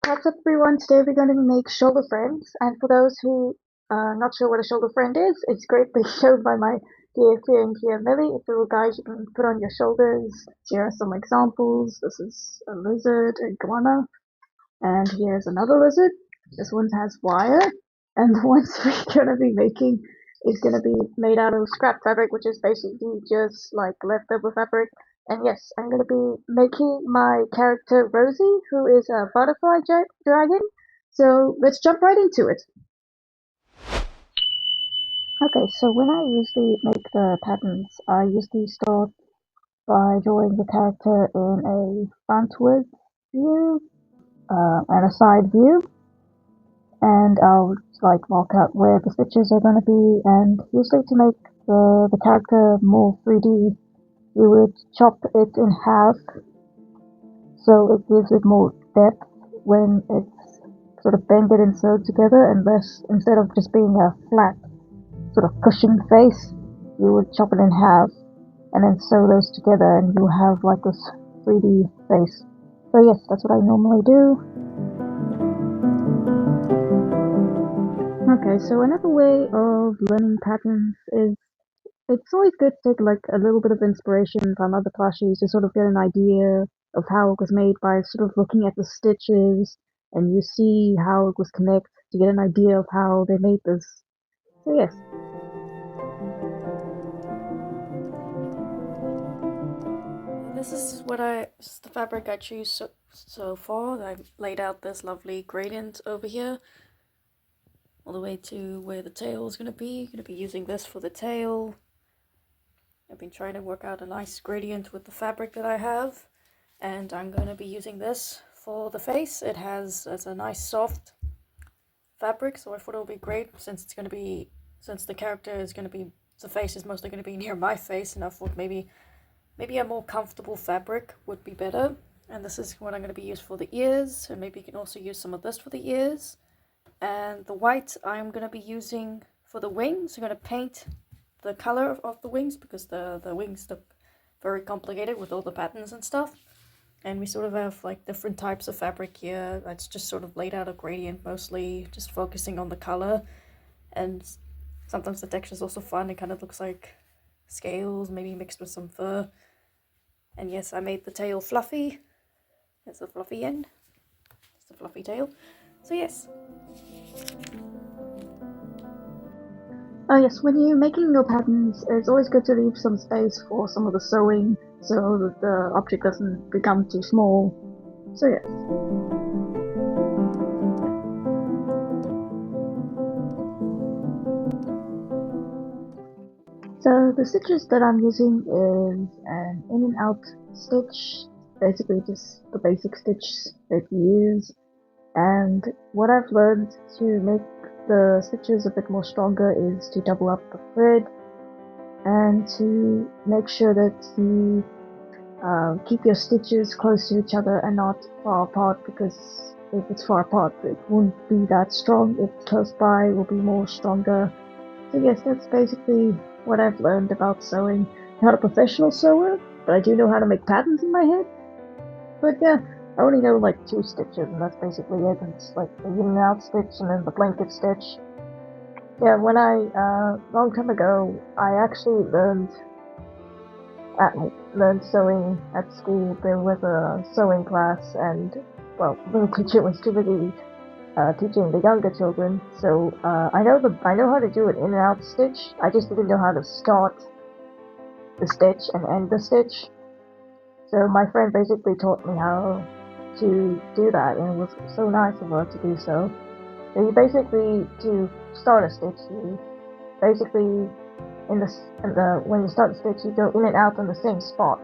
What's up, everyone? Today we're going to make shoulder friends, and for those who are not sure what a shoulder friend is, it's greatly shown by my dear and dear Millie. It's a little guy you can put on your shoulders. Here are some examples. This is a lizard, a iguana, and here's another lizard. This one has wire, and the ones we're going to be making is going to be made out of scrap fabric, which is basically just like leftover fabric. And yes, I'm going to be making my character Rosy, who is a butterfly dragon. So let's jump right into it. Okay, so when I usually make the patterns, I usually start by drawing the character in a frontward view and a side view, and I'll like mark out where the stitches are going to be. And usually to make the character more 3D, you would chop it in half so it gives it more depth when it's sort of bended and sewed together, and less, instead of just being a flat sort of cushioned face, you would chop it in half and then sew those together, and you have like this 3D face. So yes, that's what I normally do. Okay, so another way of learning patterns is it's always good to take like a little bit of inspiration from other plushies to sort of get an idea of how it was made by sort of looking at the stitches, and you see how it was connected to get an idea of how they made this. So yes. This is the fabric I choose so far. I've laid out this lovely gradient over here, all the way to where the tail is going to be. Going to be using this for the tail. I've been trying to work out a nice gradient with the fabric that I have, and I'm going to be using this for the face. It's a nice soft fabric, so I thought it would be great since the character is going to be the face is mostly going to be near my face, and I thought maybe a more comfortable fabric would be better. And this is what I'm going to be used for the ears, and maybe you can also use some of this for the ears. And the white I'm going to be using for the wings. I'm going to paint the color of the wings because the wings look very complicated with all the patterns and stuff. And we sort of have like different types of fabric here. It's just sort of laid out a gradient, mostly just focusing on the color. And sometimes the texture is also fun. It kind of looks like scales, maybe mixed with some fur. And yes, I made the tail fluffy. There's a fluffy end. It's a fluffy tail. So yes. Oh yes, when you're making your patterns, it's always good to leave some space for some of the sewing so that the object doesn't become too small. So yes. So the stitches that I'm using is an in and out stitch, basically just the basic stitch that you use. And what I've learned to make the stitches a bit more stronger is to double up the thread and to make sure that you keep your stitches close to each other and not far apart, because if it's far apart it won't be that strong. If close by it will be more stronger. So yes, that's basically what I've learned about sewing. I'm not a professional sewer, but I do know how to make patterns in my head. But yeah, I only know like 2 stitches, and that's basically it. It's like the in and out stitch and then the blanket stitch. Yeah, when long time ago, I actually learned sewing at school. There was a sewing class, and well, the teacher was too busy teaching the younger children. So I know how to do an in and out stitch. I just didn't know how to start the stitch and end the stitch. So my friend basically taught me how to do that, and it was so nice of her to do so. So you basically, to start a stitch, you basically when you start the stitch, you go in and out on the same spot.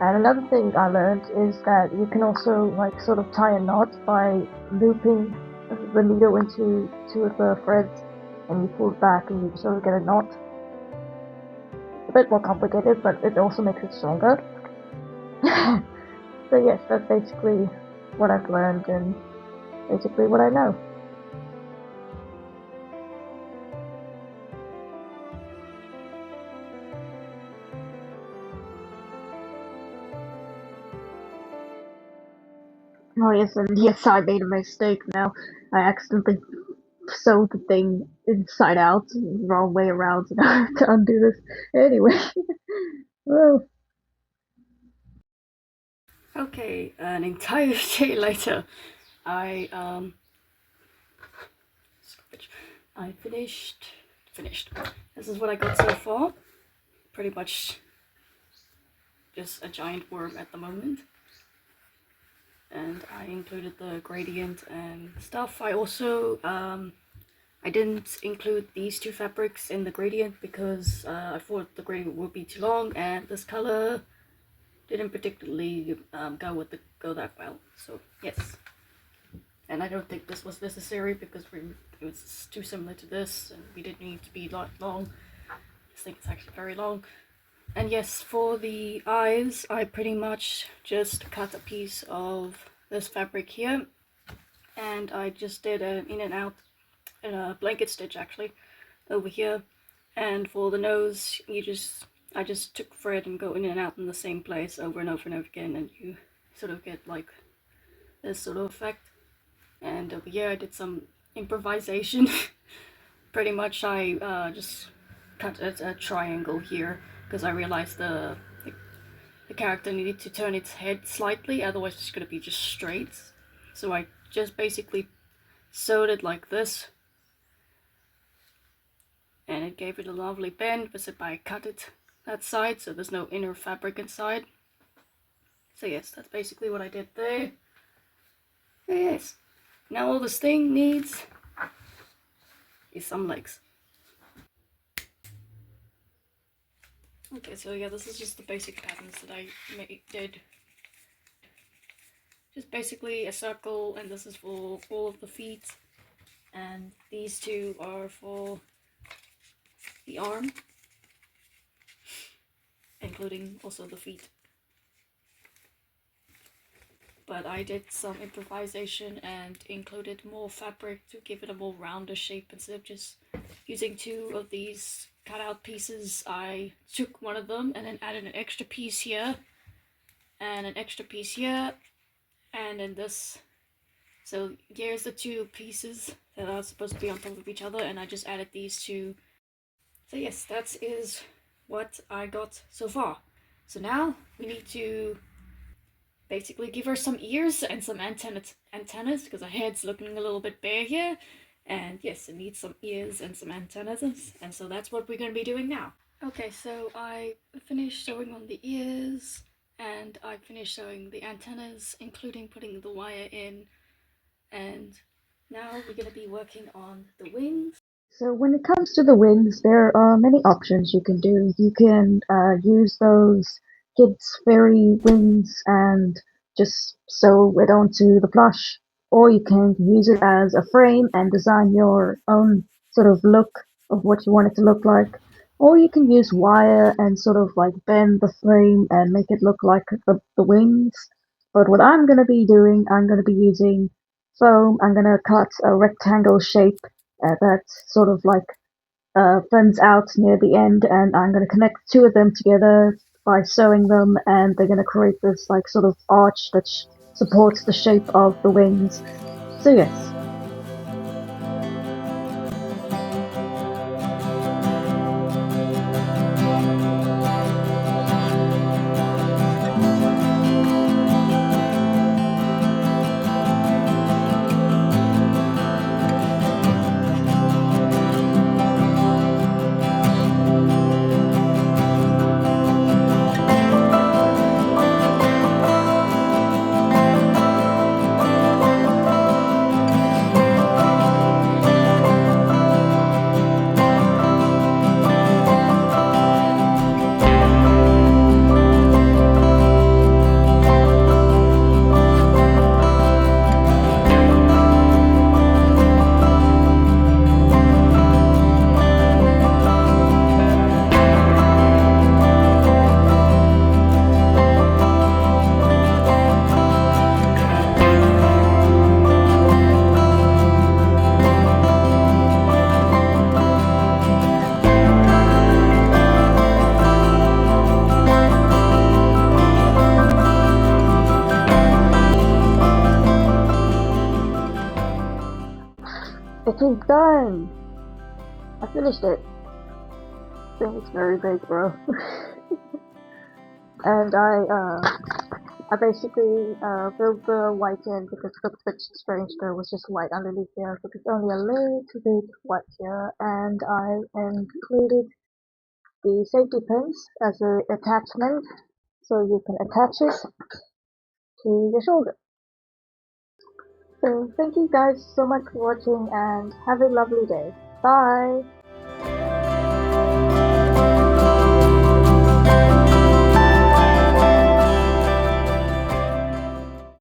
And another thing I learned is that you can also like sort of tie a knot by looping the needle into 2 of the threads, and you pull it back and you sort of get a knot. It's a bit more complicated, but it also makes it stronger. So yes, that's basically what I've learned and basically what I know. Oh yes, and yes, I made a mistake now. I accidentally sewed the thing inside out, wrong way around, so now I have to undo this. Anyway, well, Okay, an entire day later, I I finished. This is what I got so far. Pretty much just a giant worm at the moment. And I included the gradient and stuff. I also I didn't include these two fabrics in the gradient because I thought the gradient would be too long, and this color didn't particularly go that well. So yes, and I don't think this was necessary because it was too similar to this, and we didn't need to be long. This thing is actually very long. And yes, for the eyes, I pretty much just cut a piece of this fabric here, and I just did an in and out blanket stitch actually over here. And for the nose, I just took thread and go in and out in the same place over and over and over again, and you sort of get like this sort of effect. And over here I did some improvisation. Pretty much I just cut a triangle here because I realized the character needed to turn its head slightly, otherwise it's going to be just straight. So I just basically sewed it like this, and it gave it a lovely bend, but I cut it that side so there's no inner fabric inside. So yes, that's basically what I did there. Yes, now all this thing needs is some legs. Okay, so yeah, this is just the basic patterns that I did. Just basically a circle, and this is for all of the feet, and these two are for the arm, including also the feet. But I did some improvisation and included more fabric to give it a more rounder shape. Instead of just using two of these cutout pieces, I took one of them and then added an extra piece here and an extra piece here, and then this. So here's the two pieces that are supposed to be on top of each other, and I just added these two. So yes, that is what I got so far. So now we need to basically give her some ears and some antennas because her head's looking a little bit bare here. And yes, it needs some ears and some antennas, and so that's what we're going to be doing now. Okay, so I finished sewing on the ears, and I finished sewing the antennas, including putting the wire in, and now we're going to be working on the wings. so when it comes to the wings, there are many options you can do. You can use those kids' fairy wings and just sew it onto the plush, or you can use it as a frame and design your own sort of look of what you want it to look like. Or you can use wire and sort of like bend the frame and make it look like the wings. But what I'm going to be doing, I'm going to be using foam. I'm going to cut a rectangle shape that sort of like bends out near the end, and I'm going to connect two of them together by sewing them, and they're going to create this like sort of arch that supports the shape of the wings. So yes. It is done! I finished it. I think it's very big, bro. And I basically filled the white in because it looked a bit strange there was just white underneath there, but it's only a little bit white here, and I included the safety pins as an attachment so you can attach it to your shoulder. So thank you guys so much for watching and have a lovely day. Bye!